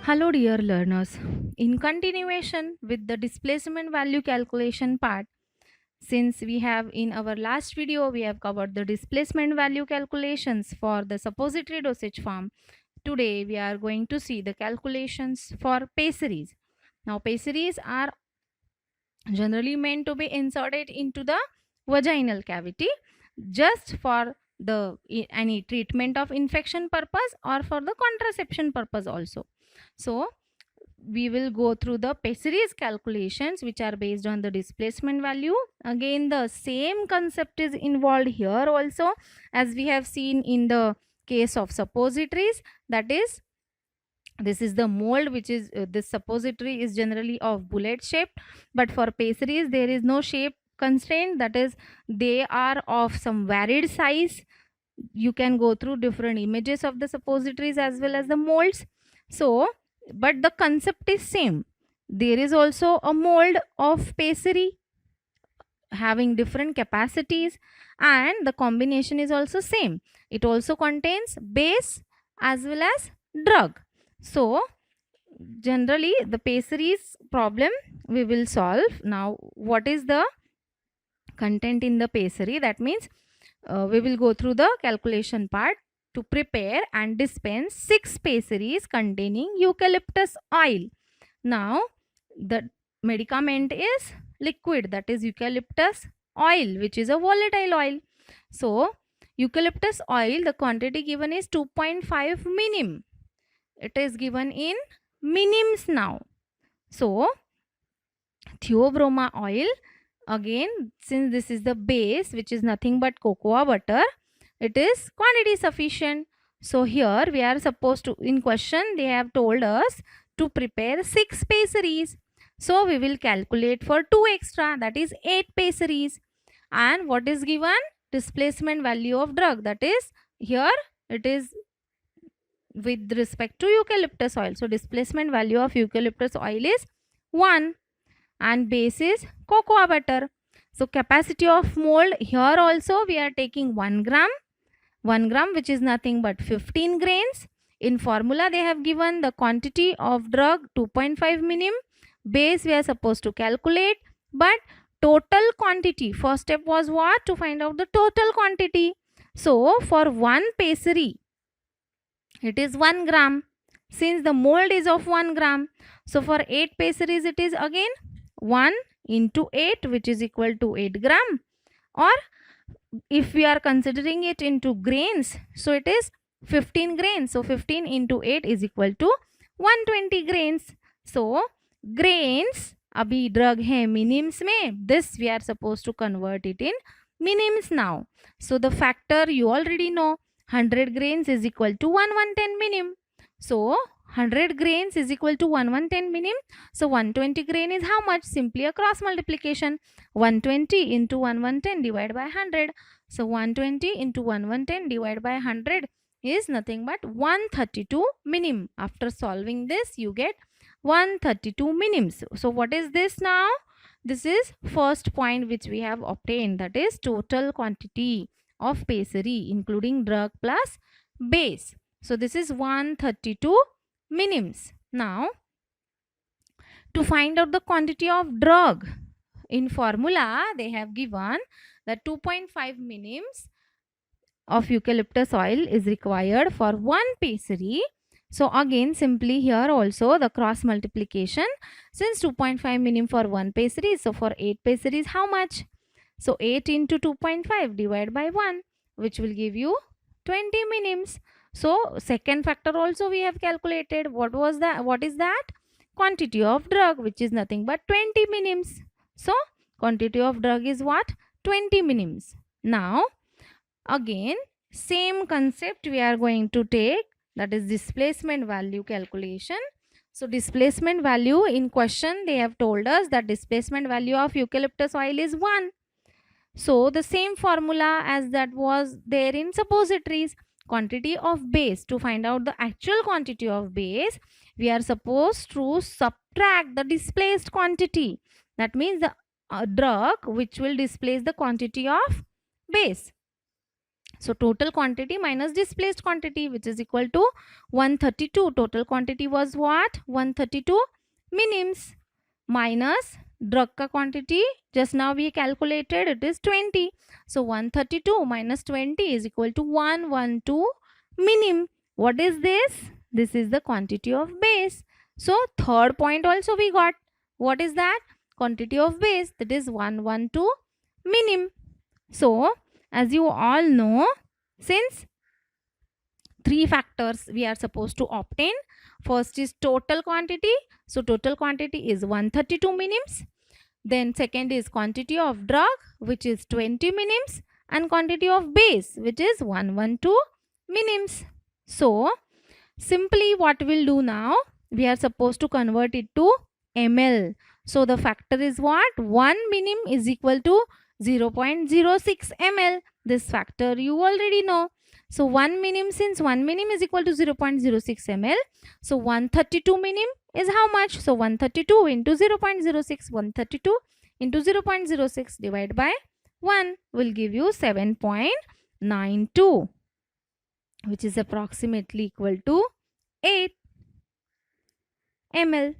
Hello, dear learners. In continuation with the displacement value calculation part, since we have in our last video, we have covered the displacement value calculations for the suppository dosage form. Today, we are going to see the calculations for pessaries. Now, pessaries are generally meant to be inserted into the vaginal cavity just for the any treatment of infection purpose or for the contraception purpose also. So we will go through the pessaries calculations which are based on the displacement value. Again, the same concept is involved here also as we have seen in the case of suppositories. That is, this is the mold which is this suppository is generally of bullet shape, but for pessaries there is no shape constraint. That is, they are of some varied size. You can go through different images of the suppositories as well as the molds. So but the concept is same. There is also a mold of pessary having different capacities, and the combination is also same. It also contains base as well as drug. So generally the pessaries problem we will solve. Now what is the content in the pessary? That means we will go through the calculation part. To prepare and dispense 6 pessaries containing eucalyptus oil. Now the medicament is liquid, that is eucalyptus oil, which is a volatile oil. So eucalyptus oil, the quantity given is 2.5 minim. It is given in minims now. So theobroma oil, again, since this is the base which is nothing but cocoa butter, it is quantity sufficient. So here we are supposed to, in question they have told us to prepare 6 pessaries. So we will calculate for 2 extra, that is 8 pessaries. And what is given? Displacement value of drug, that is here it is with respect to eucalyptus oil. So displacement value of eucalyptus oil is 1 and base is cocoa butter. So capacity of mold, here also we are taking 1 gram. 1 gram, which is nothing but 15 grains. In formula they have given the quantity of drug 2.5 minim. Base we are supposed to calculate, but total quantity, first step was what? To find out the total quantity. So for 1 pessary it is 1 gram, since the mold is of 1 gram. So for 8 pessaries it is again 1 into 8, which is equal to 8 gram. Or if we are considering it into grains, so it is 15 grains. So 15 into 8 is equal to 120 grains. So grains abhi drug hai minims mein, this we are supposed to convert it in minims now. So the factor you already know, 100 grains is equal to 1110 minim. So 100 grains is equal to 1110 minim. So 120 grain is how much? Simply a cross multiplication. 120 into 1110 divided by 100. So 120 into 1110 divided by 100 is nothing but 132 minim. After solving this, you get 132 minims. So what is this now? This is first point which we have obtained, that is total quantity of pessary including drug plus base. So this is 132 minims. Now to find out the quantity of drug, in formula they have given that 2.5 minims of eucalyptus oil is required for 1 pessary. So again simply here also the cross multiplication, since 2.5 minim for 1 pessary, so for 8 pessaries how much? So 8 into 2.5 divided by 1, which will give you 20 minims. So second factor also we have calculated. What was that? What is that? Quantity of drug, which is nothing but 20 minims. So quantity of drug is what? 20 minims. Now again same concept we are going to take, that is displacement value calculation. So displacement value, in question they have told us that displacement value of eucalyptus oil is 1. So the same formula as that was there in suppositories. Quantity of base, to find out the actual quantity of base, we are supposed to subtract the displaced quantity. That means the drug which will displace the quantity of base. So total quantity minus displaced quantity, which is equal to 132. Total quantity was what? 132 minims minus drug ka quantity just now we calculated, it is 20. So 132 minus 20 is equal to 112 minim. What is this? This is the quantity of base. So third point also we got. What is that? Quantity of base, that is 112 minim. So as you all know, since three factors we are supposed to obtain. First is total quantity. So total quantity is 132 minims. Then second is quantity of drug, which is 20 minims, and quantity of base, which is 112 minims. So simply what we'll do now, we are supposed to convert it to ml. So the factor is what? 1 minim is equal to 0.06 ml. This factor you already know. So 1 minim, since 1 minim is equal to 0.06 ml, so 132 minim is how much? So 132 into 0.06, 132 into 0.06 divided by 1 will give you 7.92, which is approximately equal to 8 ml.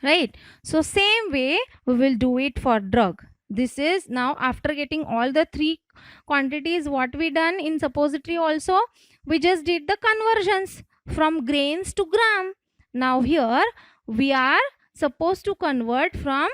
Right? So same way we will do it for drug. This is now after getting all the three quantities, what we done in suppository also, we just did the conversions from grains to gram. Now here we are supposed to convert from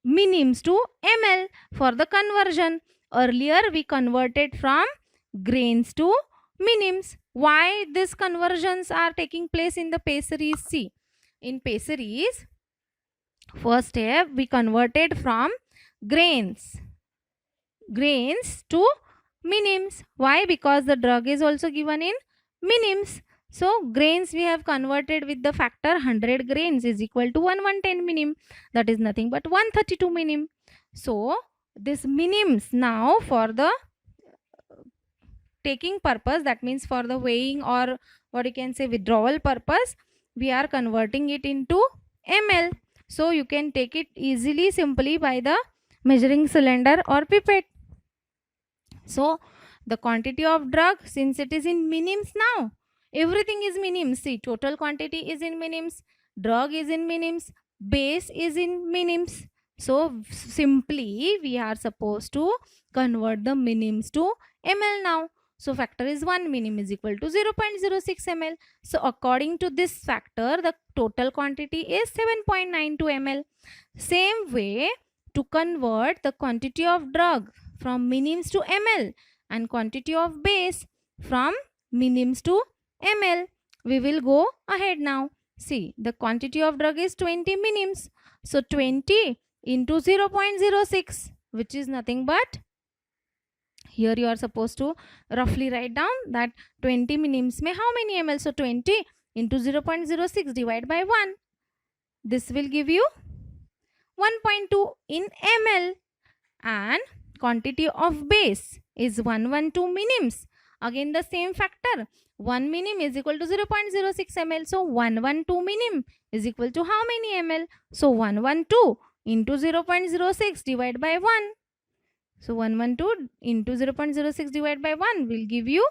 minims to ml for the conversion. Earlier we converted from grains to minims. Why these conversions are taking place in the pessaries? See, in pessaries, first step we converted from grains to minims. Why? Because the drug is also given in minims. So grains we have converted with the factor 100 grains is equal to 110 minim. That is nothing but 132 minim. So this minims now for the taking purpose, that means for the weighing or what you can say withdrawal purpose, we are converting it into ml. So you can take it easily simply by the measuring cylinder or pipette. So the quantity of drug, since it is in minims now, everything is minims. See, total quantity is in minims, drug is in minims, base is in minims. So simply we are supposed to convert the minims to ml now. So factor is 1 minim is equal to 0.06 ml. So according to this factor, the total quantity is 7.92 ml. Same way, to convert the quantity of drug from minims to ml and quantity of base from minims to ml, we will go ahead now. See, the quantity of drug is 20 minims. So 20 into 0.06, which is nothing but, here you are supposed to roughly write down that 20 minims mein how many ml. So 20 into 0.06 divided by 1. This will give you 1.2 in ml. And quantity of base is 112 minims. Again the same factor. 1 minim is equal to 0.06 ml. So 112 minim is equal to how many ml? So 112 into 0.06 divided by 1. So 112 into 0.06 divided by 1 will give you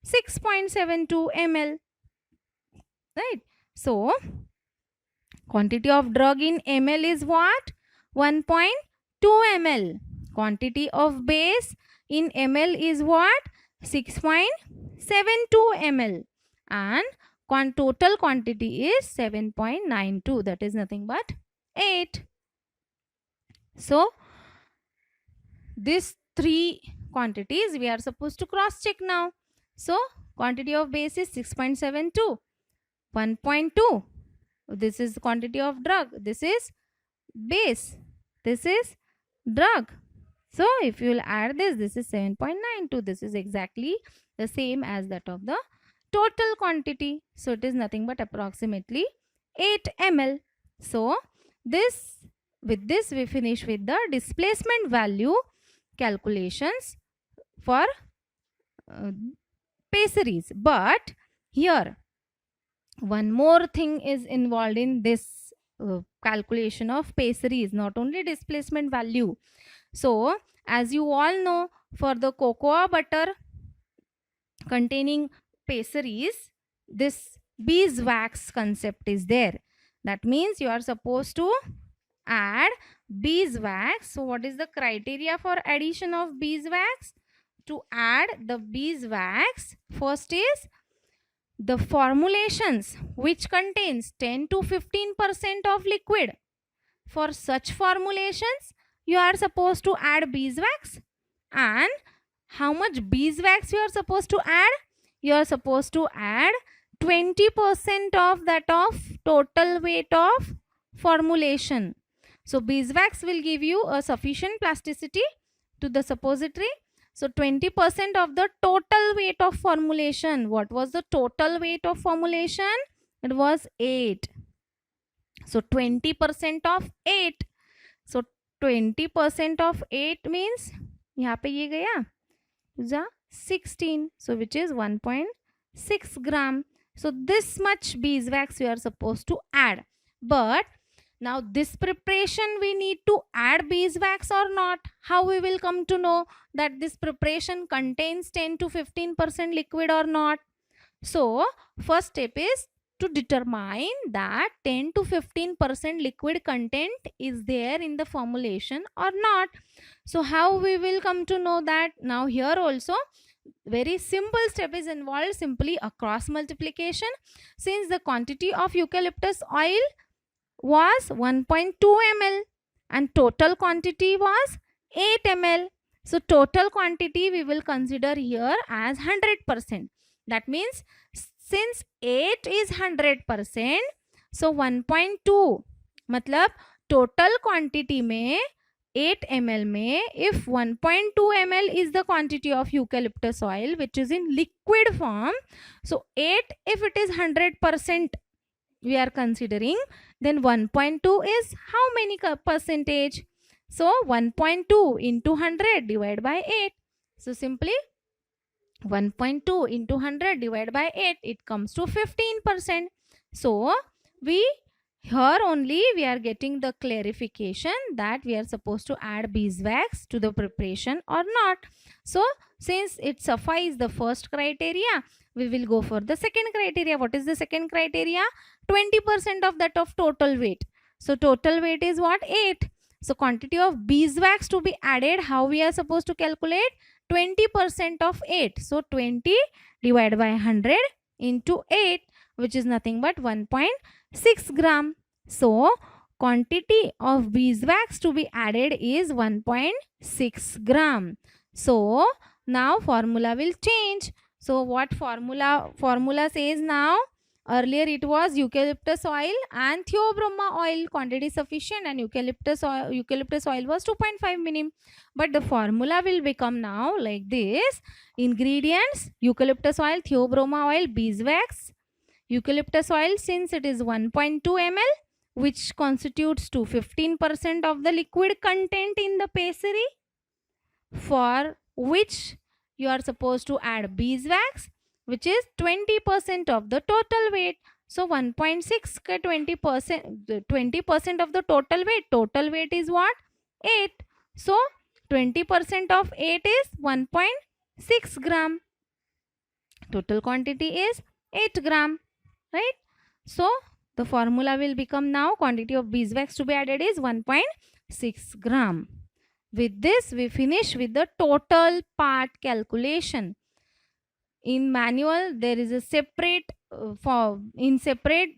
6.72 ml. Right? So quantity of drug in ml is what? 1.2 ml. Quantity of base in ml is what? 6.72 ml. And total quantity is 7.92. That is nothing but 8. So these three quantities we are supposed to cross check now. So quantity of base is 6.72, 1.2. This is quantity of drug. This is base. This is drug. So if you will add this, this is 7.92. This is exactly the same as that of the total quantity. So it is nothing but approximately 8 ml. So with this we finish with the displacement value calculations for pessaries. But here one more thing is involved in this calculation of pessaries, not only displacement value. So as you all know, for the cocoa butter containing pessaries, this beeswax concept is there. That means you are supposed to add beeswax. So what is the criteria for addition of beeswax? To add the beeswax, first is the formulations which contains 10 to 15% of liquid. For such formulations, you are supposed to add beeswax. And how much beeswax you are supposed to add? You are supposed to add 20% of that of total weight of formulation. So beeswax will give you a sufficient plasticity to the suppository. So 20% of the total weight of formulation. What was the total weight of formulation? It was 8. So 20% of 8. So 20% of 8 means यहाँ पे ये गया 16. So which is 1.6 gram. So this much beeswax you are supposed to add. But now this preparation we need to add beeswax or not? How we will come to know that this preparation contains 10 to 15% liquid or not? So first step is to determine that 10 to 15% liquid content is there in the formulation or not. So how we will come to know that? Now here also very simple step is involved, simply a cross multiplication. Since the quantity of eucalyptus oil was 1.2 ml and total quantity was 8 ml. So total quantity we will consider here as 100%. That means since 8 is 100%, so 1.2 मतलब total quantity में 8 ml में if 1.2 ml is the quantity of eucalyptus oil which is in liquid form, so 8 if it is 100% we are considering, then 1.2 is how many percentage? So 1.2 into 100 divided by 8. So simply 1.2 into 100 divided by 8, it comes to 15%. So we here only we are getting the clarification that we are supposed to add beeswax to the preparation or not. So since it suffices the first criteria, we will go for the second criteria. What is the second criteria? 20% of that of total weight. So total weight is what? 8. So quantity of beeswax to be added, how we are supposed to calculate? 20% of 8. So 20 divided by 100 into 8, which is nothing but 1.6 gram. So quantity of beeswax to be added is 1.6 gram. So now formula will change. So what formula says now? Earlier it was eucalyptus oil and theobroma oil quantity sufficient, and eucalyptus oil was 2.5 minim. But the formula will become now like this. Ingredients: eucalyptus oil, theobroma oil, beeswax. Eucalyptus oil, since it is 1.2 ml, which constitutes to 15% of the liquid content in the pessary, for which you are supposed to add beeswax, which is 20% of the total weight. So 1.6 ka 20% of the total weight. Total weight is what? 8. So 20% of 8 is 1.6 gram. Total quantity is 8 gram. Right? So the formula will become now quantity of beeswax to be added is 1.6 gram. With this we finish with the total part calculation. In manual there is a separate separate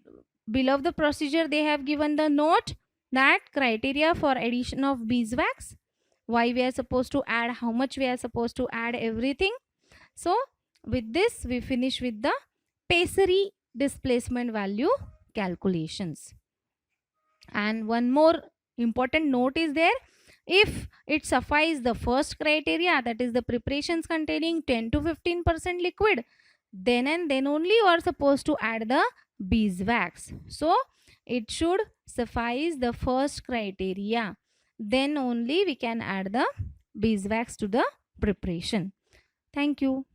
below the procedure they have given the note that criteria for addition of beeswax, why we are supposed to add, how much we are supposed to add, everything. So with this we finish with the pessary displacement value calculations. And one more important note is there. If it suffices the first criteria, that is the preparations containing 10 to 15% liquid, then and then only you are supposed to add the beeswax. So it should suffice the first criteria, then only we can add the beeswax to the preparation. Thank you.